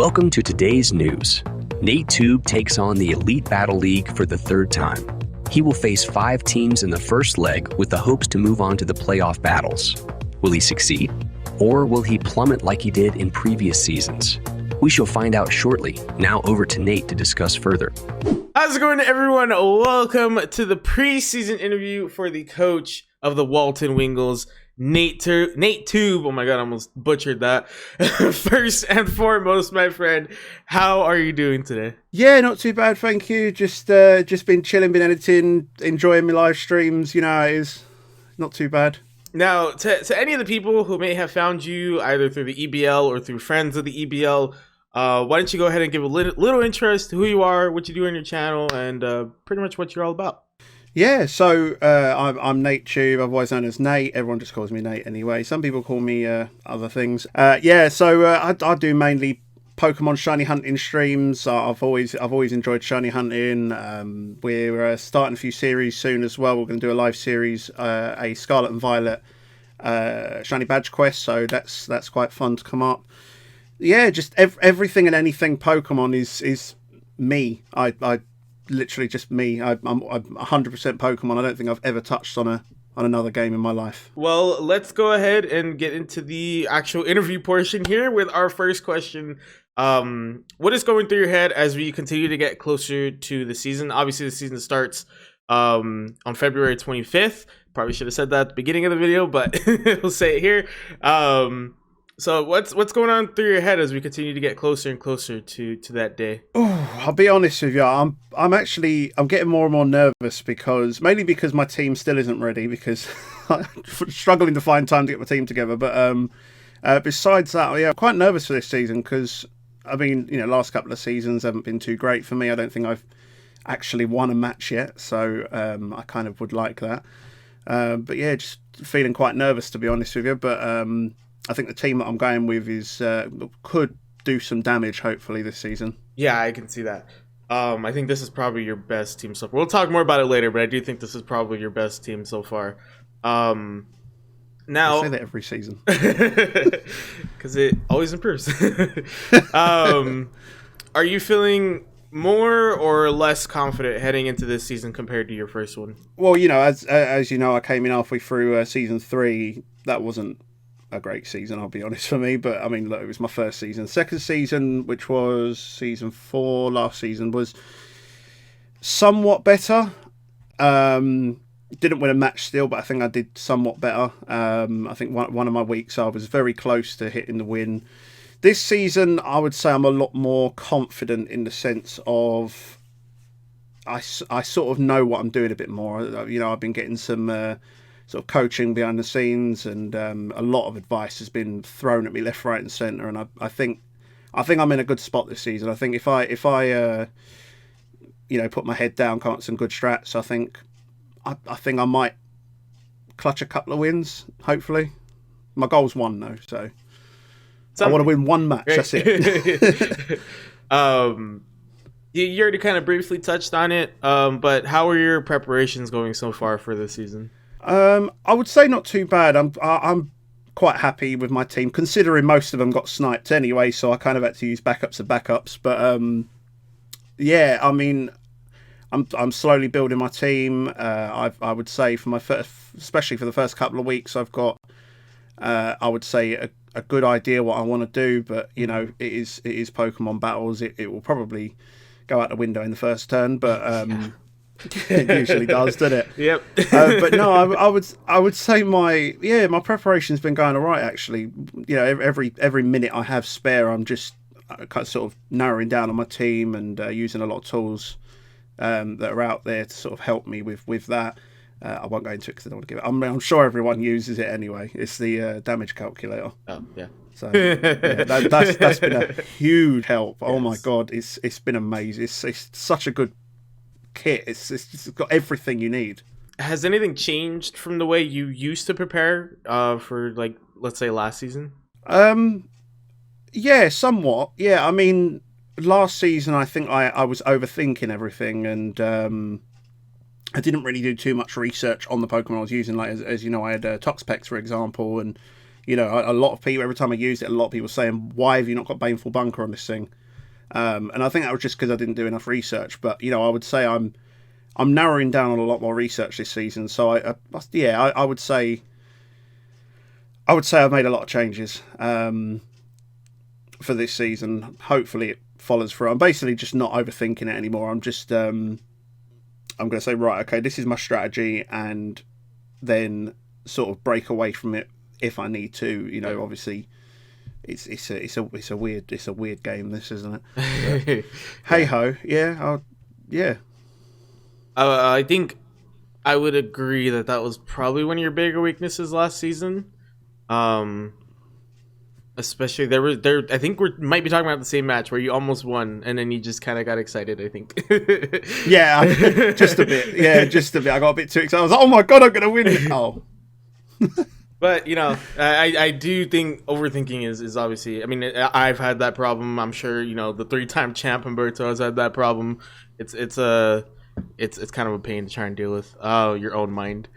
Welcome to today's news. Nate Tube takes on the Elite Battle League for the third time. He will face 5 teams in the first leg with the hopes to move on to the playoff battles. Will he succeed? Or will he plummet like he did in previous seasons? We shall find out shortly. Now over to Nate to discuss further. How's it going, everyone? Welcome to the preseason interview for the coach of the Walton Wingles, Nate Tube. Oh my god, I almost butchered that. First and foremost, my friend, how are you doing today? Yeah, not too bad, thank you. Just been chilling, been editing, enjoying my live streams. You know how it is. Not too bad. Now, to any of the people who may have found you either through the EBL or through friends of the EBL, why don't you go ahead and give a little interest to who you are, what you do on your channel, and pretty much what you're all about. Yeah, so I'm Nate Tube, otherwise known as Nate. Everyone just calls me Nate anyway. Some people call me other things. I do mainly Pokemon shiny hunting streams. I've always enjoyed shiny hunting. We're starting a few series soon as well. We're going to do a live series, a Scarlet and Violet shiny badge quest. So that's quite fun to come up. Yeah, just everything and anything Pokemon is me. I literally just me. I'm 100% Pokemon. I don't think I've ever touched on another game in my life. Well, let's go ahead and get into the actual interview portion here with our first question. What is going through your head as we continue to get closer to the season? Obviously, the season starts on February 25th. Probably should have said that at the beginning of the video, but we'll say it here. So what's going on through your head as we continue to get closer and closer to that day? Oh, I'll be honest with you. I'm getting more and more nervous mainly because my team still isn't ready, because I'm struggling to find time to get my team together. But besides that, yeah, I'm quite nervous for this season because I mean, last couple of seasons haven't been too great for me. I don't think I've actually won a match yet, so I kind of would like that. But yeah, just feeling quite nervous, to be honest with you. But I think the team that I'm going with could do some damage, hopefully, this season. Yeah, I can see that. I think this is probably your best team so far. We'll talk more about it later, but I do think this is probably your best team so far. Now, I say that every season because it always improves. Are you feeling more or less confident heading into this season compared to your first one? Well, as you know, I came in halfway through season 3. That wasn't a great season, I'll be honest, for me, but I mean, look, it was my first season. Second season, which was season 4 last season, was somewhat better. Didn't win a match still, but I think I did somewhat better. I think one of my weeks I was very close to hitting the win. This season, I would say I'm a lot more confident in the sense of I sort of know what I'm doing a bit more. I've been getting some sort of coaching behind the scenes, and a lot of advice has been thrown at me left, right, and centre. And I think I'm in a good spot this season. I think if I put my head down, come up with some good strats, I think I might clutch a couple of wins. Hopefully, my goal's 1 though, so I want to win 1 match. Right. That's it. You already kind of briefly touched on it, but how are your preparations going so far for this season? I would say not too bad. I'm quite happy with my team, considering most of them got sniped anyway, so I kind of had to use backups of backups. But yeah, I mean, I'm slowly building my team. I would say for my first, especially for the first couple of weeks, I've got I would say a good idea what I want to do. But it is Pokemon battles. It will probably go out the window in the first turn, but it usually does, doesn't it? Yep. But no, I would say my preparation's been going all right, actually. Every minute I have spare, I'm just sort of narrowing down on my team and using a lot of tools that are out there to sort of help me with that. I won't go into it because I don't want to give it. I'm sure everyone uses it anyway. It's the damage calculator. Oh yeah. So that's been a huge help. Yes. Oh my god, it's been amazing. It's such a good kit. It's got everything you need. Has anything changed from the way you used to prepare for, like, let's say last season? Yeah, somewhat. Yeah, I mean, last season I think I was overthinking everything, and I didn't really do too much research on the Pokemon I was using. Like as you know, I had Toxapex, for example, and a lot of people, every time I used it, a lot of people saying, why have you not got Baneful Bunker on this thing? And I think that was just because I didn't do enough research. But, I would say I'm narrowing down on a lot more research this season. So, I would say I've made a lot of changes for this season. Hopefully it follows through. I'm basically just not overthinking it anymore. I'm just... I'm going to say, right, okay, this is my strategy, and then sort of break away from it if I need to. Obviously, it's a weird game, this, isn't it? Hey ho, yeah, yeah. I think I would agree that was probably one of your bigger weaknesses last season. Especially there. I think we might be talking about the same match where you almost won and then you just kind of got excited. I think. Yeah, just a bit. Yeah, just a bit. I got a bit too excited. I was like, "Oh my god, I'm gonna win!" Oh. But I do think overthinking is obviously. I mean, I've had that problem. I'm sure the 3-time champ Humberto has had that problem. It's kind of a pain to try and deal with. Your own mind.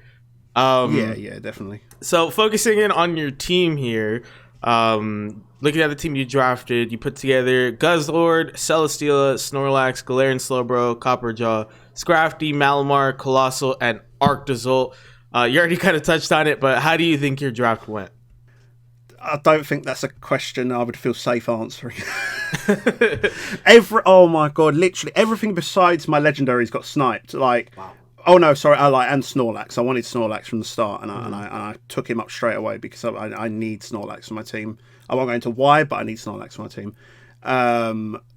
Yeah, definitely. So focusing in on your team here. Looking at the team you drafted, you put together Guzzlord, Celesteela, Snorlax, Galarian Slowbro, Copperjaw, Scrafty, Malamar, Colossal, and Arctozolt. You already kind of touched on it, but how do you think your draft went? I don't think that's a question I would feel safe answering. Oh my god, literally everything besides my legendaries got sniped. Like, wow. Oh no, sorry, and Snorlax. I wanted Snorlax from the start, and I took him up straight away because I need Snorlax for my team. I won't go into why, but I need Snorlax for my team.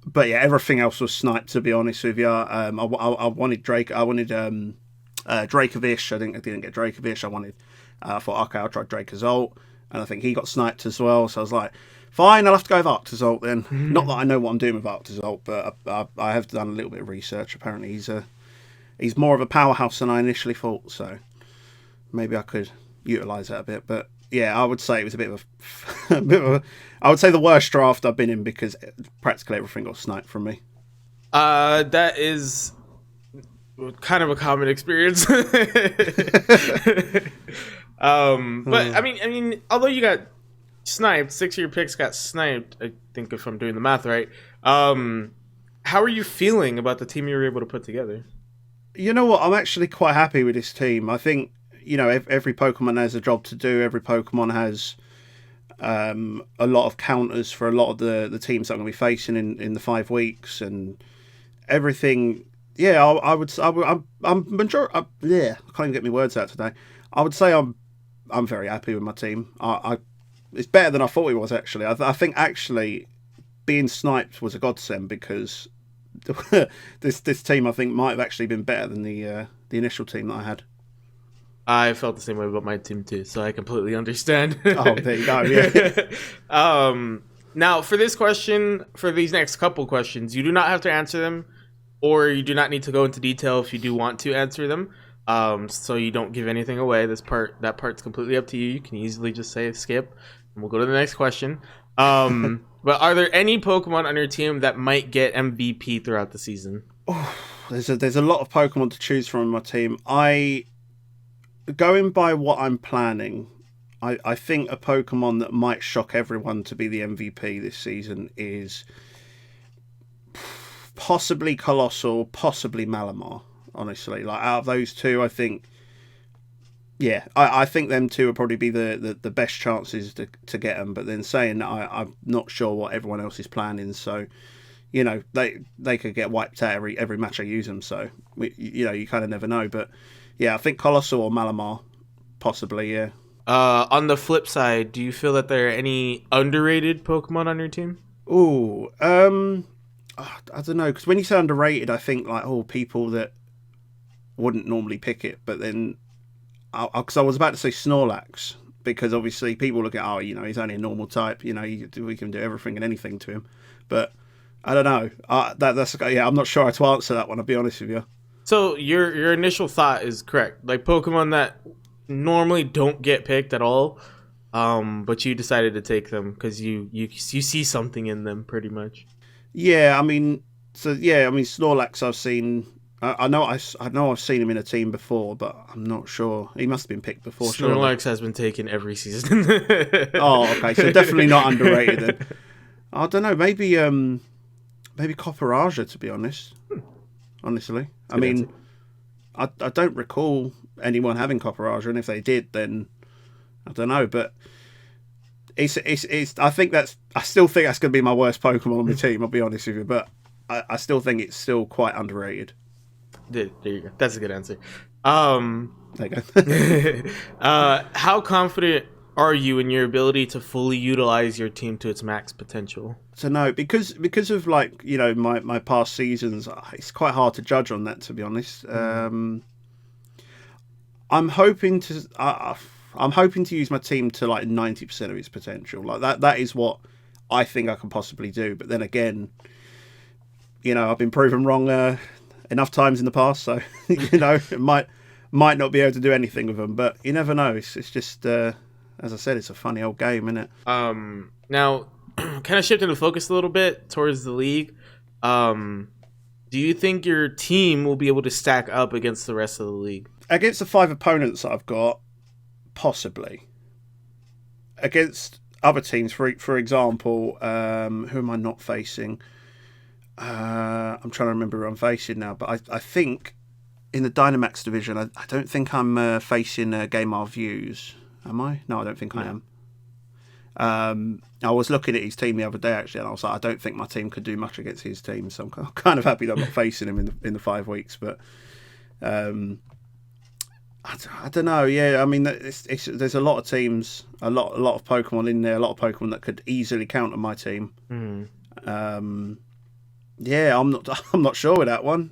But yeah, everything else was sniped, to be honest with you. I wanted Drake. I wanted Dracovish. I didn't get Dracovish. I thought, okay, I'll try Dracozolt, and I think he got sniped as well. So I was like, fine, I'll have to go with Arctozolt then. Not that I know what I'm doing with Arctozolt, but I have done a little bit of research. Apparently, he's more of a powerhouse than I initially thought, so maybe I could utilise that a bit. But yeah, I would say it was I would say the worst draft I've been in because practically everything got sniped from me. That is kind of a common experience. But I mean, although you got sniped, 6 of your picks got sniped. I think if I'm doing the math right. How are you feeling about the team you were able to put together? You know what? I'm actually quite happy with this team. I think, every Pokemon has a job to do. Every Pokemon has a lot of counters for a lot of the teams that I'm going to be facing in the 5 weeks and everything. Yeah, I'm majority. Yeah, I can't even get my words out today. I would say I'm very happy with my team. It's better than I thought it was, actually. I think actually being sniped was a godsend because this team I think might have actually been better than the initial team that I had. I felt the same way about my team too, so I completely understand. Oh, there you go. Yeah. Now for this question, for these next couple questions, you do not have to answer them, or you do not need to go into detail if you do want to answer them. So you don't give anything away. That part's completely up to you. You can easily just say skip, and we'll go to the next question. But are there any Pokemon on your team that might get MVP throughout the season? Oh, there's a lot of Pokemon to choose from in my team. Going by what I'm planning, I think a Pokemon that might shock everyone to be the MVP this season is possibly Colossal, possibly Malamar. Honestly, like out of those two, I think, yeah, I think them two would probably be the best chances to get them. But then saying that, I'm not sure what everyone else is planning. So, they could get wiped out every match I use them. So, you kind of never know. But yeah, I think Colossal or Malamar, possibly, yeah. On the flip side, do you feel that there are any underrated Pokemon on your team? Ooh, I don't know. Because when you say underrated, I think like people that wouldn't normally pick it. But then, because I was about to say Snorlax, because obviously people look at he's only a normal type. We can do everything and anything to him. But I don't know. I'm not sure how to answer that one. I'll be honest with you. So your initial thought is correct. Like Pokemon that normally don't get picked at all, but you decided to take them because you see something in them, pretty much. Yeah, I mean, Snorlax I've seen I know I've seen him in a team before, but I'm not sure. He must have been picked before. Snorlax has been taken every season. Oh, okay, so definitely not underrated then. I don't know, maybe Copperaja, to be honest. Honestly, I mean, I don't recall anyone having Copperaja, and if they did, then I don't know. But it's I still think that's going to be my worst Pokemon on the team. I'll be honest with you, but I still think it's still quite underrated. There you go. That's a good answer. There you go. How confident are you in your ability to fully utilize your team to its max potential? So no, because of like, you know, my past seasons, it's quite hard to judge on that, to be honest. I'm hoping to use my team to like 90% of its potential. Like that is what I think I can possibly do. But then again, you know, I've been proven wrong enough times in the past, so you know, it might not be able to do anything with them. But you never know. It's just as I said, it's a funny old game, isn't it? Now, kind of shifting the focus a little bit towards the league. Do you think your team will be able to stack up against the rest of the league? Against the 5 opponents that I've got, possibly. Against other teams, for example, who am I not facing? I'm trying to remember who I'm facing now, but I think in the Dynamax division, I don't think I'm facing Game R Views. Am I? No, I don't think I am. I was looking at his team the other day, actually, and I was like, I don't think my team could do much against his team, so I'm kind of happy that I'm not facing him in the 5 weeks. But I don't know. Yeah, I mean, there's a lot of teams, a lot of Pokemon in there, a lot of Pokemon that could easily counter my team. Yeah, I'm not sure with that one.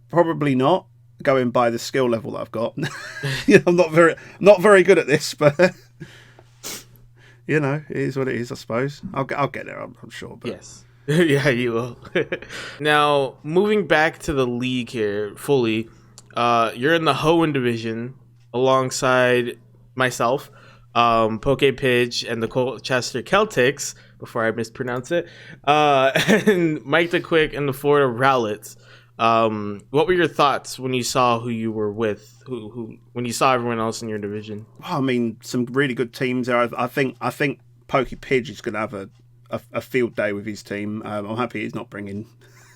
Probably not, going by the skill level that I've got. You know, I'm not very good at this, but you know, it is what it is, I suppose. I'll get there, I'm sure. But. Yes. Yeah, you will. Now, moving back to the league here fully, you're in the Hoenn division alongside myself, Pokepidge, and the Colchester Celtics, before I mispronounce it, and Mike the Quick and the Florida Rowlets. What were your thoughts when you saw who you were with, when you saw everyone else in your division? I mean, some really good teams there. I think Pokepidge is going to have a field day with his team. I'm happy he's not bringing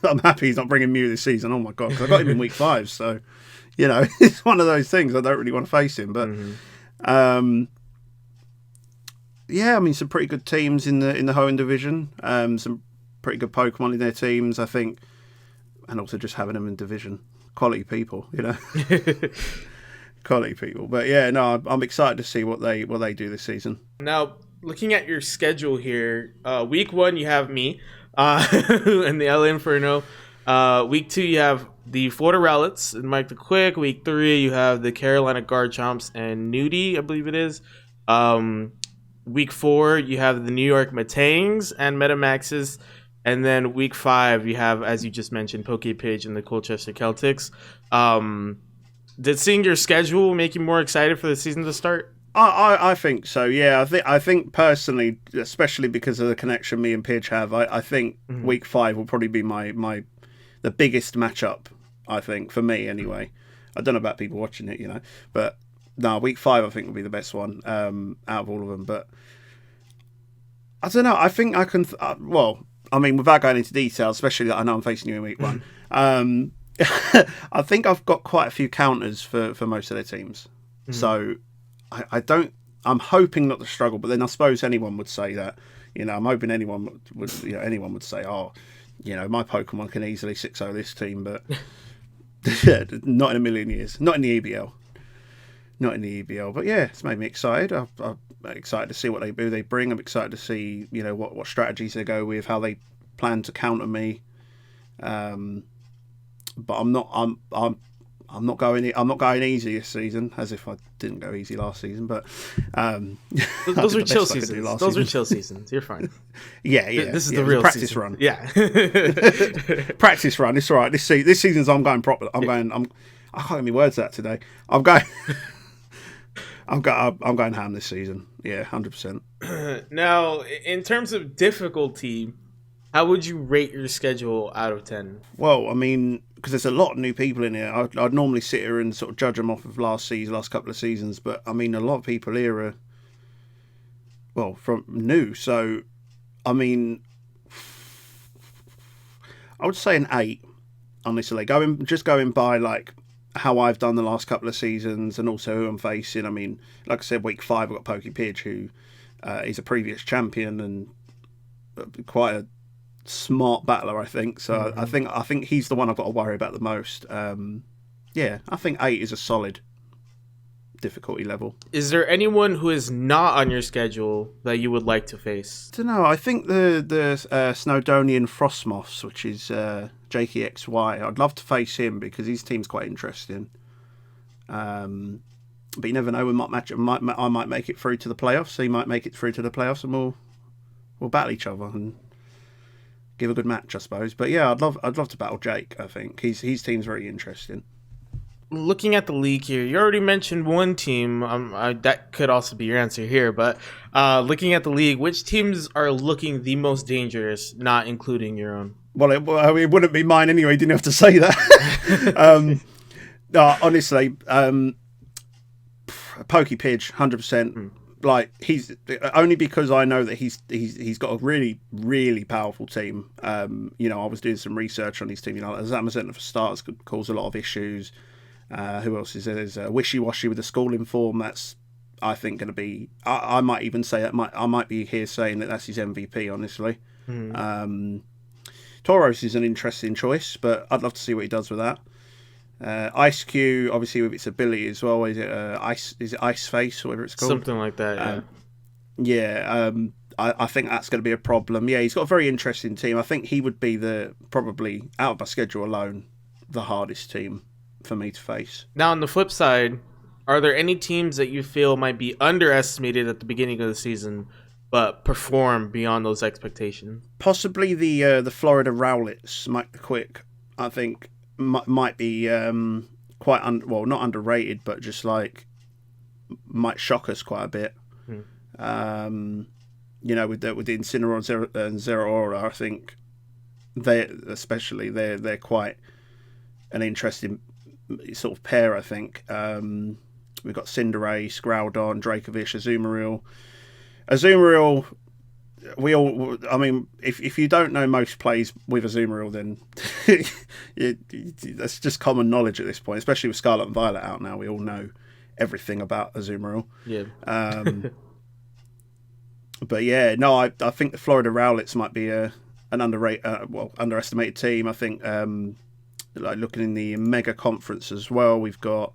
Mew this season. Oh my god, 'cause I got him in week 5, so you know, it's one of those things. I don't really want to face him, but yeah, I mean, some pretty good teams in the Hoenn division. Some pretty good Pokemon in their teams, I think, and also just having them in division, quality people, you know, quality people. But yeah, no, I'm excited to see what they do this season. Now, looking at your schedule here, week 1 you have me and the LA Inferno. Week 2 you have the Florida Rowlets and Mike the Quick. Week 3 you have the Carolina Garchomps and Nudie, I believe it is. Week 4 you have the New York Metangs and Metamaxes. And then week 5 you have, as you just mentioned, Pokepidge and the Colchester Celtics. Did seeing your schedule make you more excited for the season to start? I think so. Yeah, I think personally, especially because of the connection me and Pidge have, I think week 5 will probably be the biggest matchup. I think for me anyway. I don't know about people watching it, you know, but no, week 5 I think will be the best one out of all of them. But I don't know. I think I can. Well, I mean, without going into detail, especially that I know I'm facing you in week 1. I think I've got quite a few counters for most of their teams, so. I'm hoping not to struggle, but then I suppose anyone would say that, you know, I'm hoping anyone would say, oh, you know, my Pokemon can easily 6-0 this team, but not in a million years, not in the EBL, but yeah, it's made me excited. I'm excited to see what they bring. I'm excited to see, you know, what strategies they go with, how they plan to counter me. But I'm not going easy this season, as if I didn't go easy last season. But those were chill seasons. Those were chill seasons. You're fine. Yeah. This is the real practice season. run. Yeah, practice run. It's all right. This season's I'm going proper. I can't get my words out today. I'm going ham this season. Yeah, 100%. Now, in terms of difficulty, how would you rate your schedule out of 10? Well, I mean, because there's a lot of new people in here. I'd normally sit here and sort of judge them off of last couple of seasons, but I mean, a lot of people here are, well, from new. So, I mean, I would say an 8, honestly. Going by like how I've done the last couple of seasons and also who I'm facing. I mean, like I said, week 5 I've got Pokey Pidge, who is a previous champion and quite a smart battler, I think. So I think he's the one I've got to worry about the most. Yeah, I think 8 is a solid difficulty level. Is there anyone who is not on your schedule that you would like to face? I don't know. I think the Snowdonian Frostmoths, which is JKXY, I'd love to face him because his team's quite interesting. But you never know. We might match. I might make it through to the playoffs. He might make it through to the playoffs, and we'll battle each other and give a good match, I suppose. But yeah, I'd love to battle Jake. I think his team's very interesting. Looking at the league here, you already mentioned one team. That could also be your answer here. But looking at the league, which teams are looking the most dangerous, not including your own? Well, it wouldn't be mine anyway. You didn't have to say that. No, honestly, Pokey Pidge, 100%. Like, he's only because I know that he's got a really, really powerful team. I was doing some research on his team. Zamazenta for starters could cause a lot of issues. Who else is there? There's Wishy Washy with the schooling form. That's, I think, going to be. I might even say that. I might be here saying that that's his MVP. Honestly, Tauros is an interesting choice, but I'd love to see what he does with that. Ice Q, obviously with its ability as well. Is it Ice? Is it Ice Face or whatever it's called? Something like that. Yeah. I think that's going to be a problem. Yeah, he's got a very interesting team. I think he would be probably out of my schedule alone, the hardest team for me to face. Now, on the flip side, are there any teams that you feel might be underestimated at the beginning of the season, but perform beyond those expectations? Possibly the Florida Rowlets, Mike the Quick. I think might be quite not underrated, but just like might shock us quite a bit. With the Incineroar and Zeraora, I think they're quite an interesting sort of pair. I think we've got Cinderace, Groudon, Dracovish, Azumarill. If you don't know most plays with Azumarill, then that's just common knowledge at this point, especially with Scarlet and Violet out now. We all know everything about Azumarill. Yeah. But yeah, no, I think the Florida Rowlets might be an underestimated team. I think like looking in the Mega Conference as well, we've got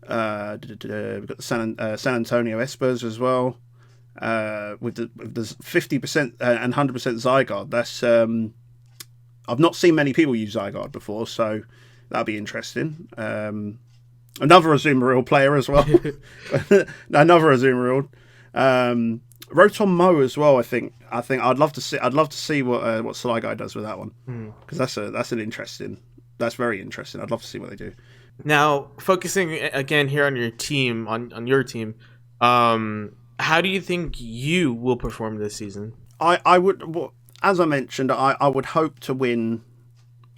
the San Antonio Espers as well. With the 50% and 100% Zygarde. That's I've not seen many people use Zygarde before, so that'll be interesting. Another Azumarill player as well. Another Azumarill. Rotom Mow as well. I think I'd love to see what Sly Guy does with that one, because that's very interesting. I'd love to see what they do. Now, focusing again here on your team, on your team, how do you think you will perform this season? I would, as I mentioned, I would hope to win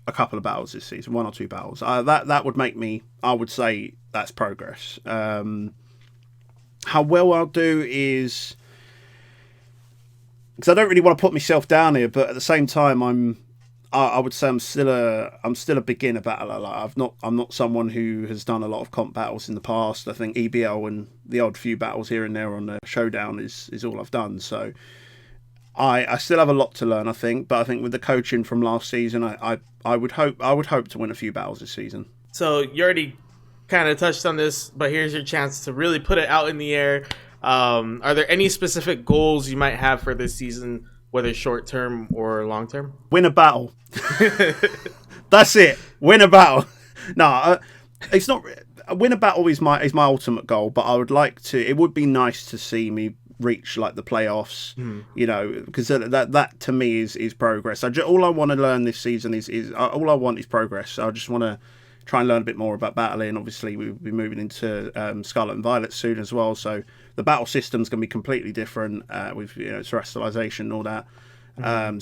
a couple of battles this season, 1 or 2 battles. That would make me, I would say, that's progress. How well I'll do is, because I don't really want to put myself down here, but at the same time, I would say I'm still a beginner battler. Like I'm not someone who has done a lot of comp battles in the past. I think EBL and the odd few battles here and there on the Showdown is all I've done. So I still have a lot to learn, I think. But I think with the coaching from last season, I would hope to win a few battles this season. So you already kind of touched on this, but here's your chance to really put it out in the air. Are there any specific goals you might have for this season, whether short term or long term? Win a battle. That's it. Win a battle. No, it's not. Win a battle is my ultimate goal. But I would like to. It would be nice to see me reach like the playoffs. Because that to me is progress. All I want to learn this season is all I want is progress. I just want to try and learn a bit more about battling. Obviously, we'll be moving into Scarlet and Violet soon as well. So the battle system's going to be completely different with terrestrialization and all that.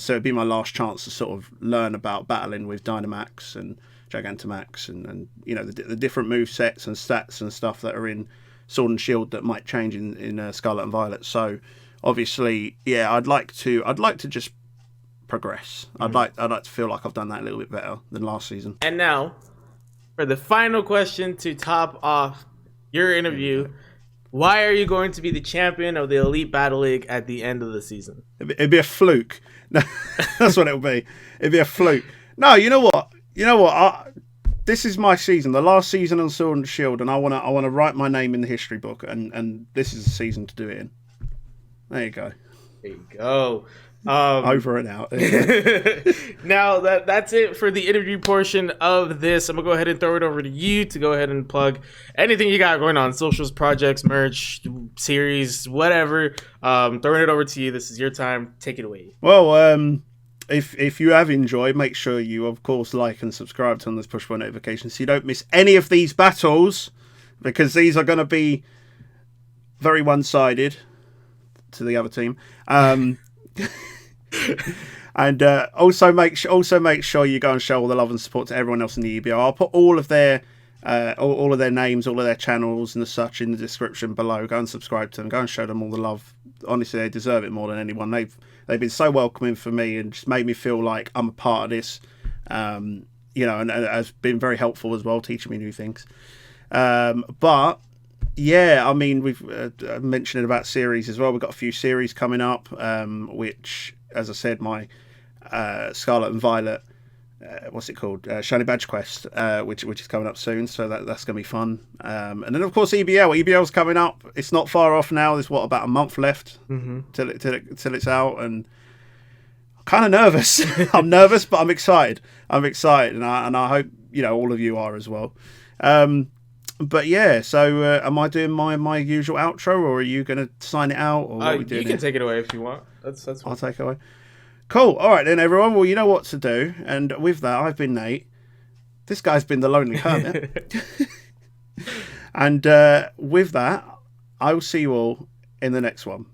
So it'd be my last chance to sort of learn about battling with Dynamax and Gigantamax, and the different move sets and stats and stuff that are in Sword and Shield that might change in Scarlet and Violet. So obviously, yeah, I'd like to just progress. I'd like to feel like I've done that a little bit better than last season. And now, for the final question to top off your interview, why are you going to be the champion of the Elite Battle League at the end of the season? It'd be a fluke. No, that's what it'll be. It'd be a fluke. No, you know what? This is my season, the last season on Sword and Shield, and I wanna write my name in the history book, and this is the season to do it in. There you go. There you go. Over and out. Now that's it for the interview portion of this. I'm gonna go ahead and throw it over to you to go ahead and plug anything you got going on, socials, projects, merch, series, whatever. Throwing it over to you. This is your time. Take it away. Well, if you have enjoyed, make sure you of course like and subscribe, turn those push bell notifications so you don't miss any of these battles, because these are going to be very one-sided to the other team. And also make sure you go and show all the love and support to everyone else in the EBO. I'll put all of their names, all of their channels and the such in the description below. Go and subscribe to them. Go and show them all the love. Honestly, they deserve it more than anyone. They've been so welcoming for me and just made me feel like I'm a part of this. And has been very helpful as well, teaching me new things. But yeah, I mean, we've mentioned about series as well. We've got a few series coming up, which, as I said, my Scarlet and Violet, what's it called? Shiny Badge Quest, which is coming up soon. So that's going to be fun. And then, of course, EBL. EBL's coming up. It's not far off now. There's, about a month left till it's out. And I'm kind of nervous. I'm nervous, but I'm excited. And I hope, all of you are as well. But yeah, so am I doing my usual outro, or are you going to sign it out? Or what are we doing? You can take it away if you want. That's fine. I'll take it away. Cool. All right then, everyone. Well, you know what to do. And with that, I've been Nate. This guy's been the Lonely Hermit. And with that, I will see you all in the next one.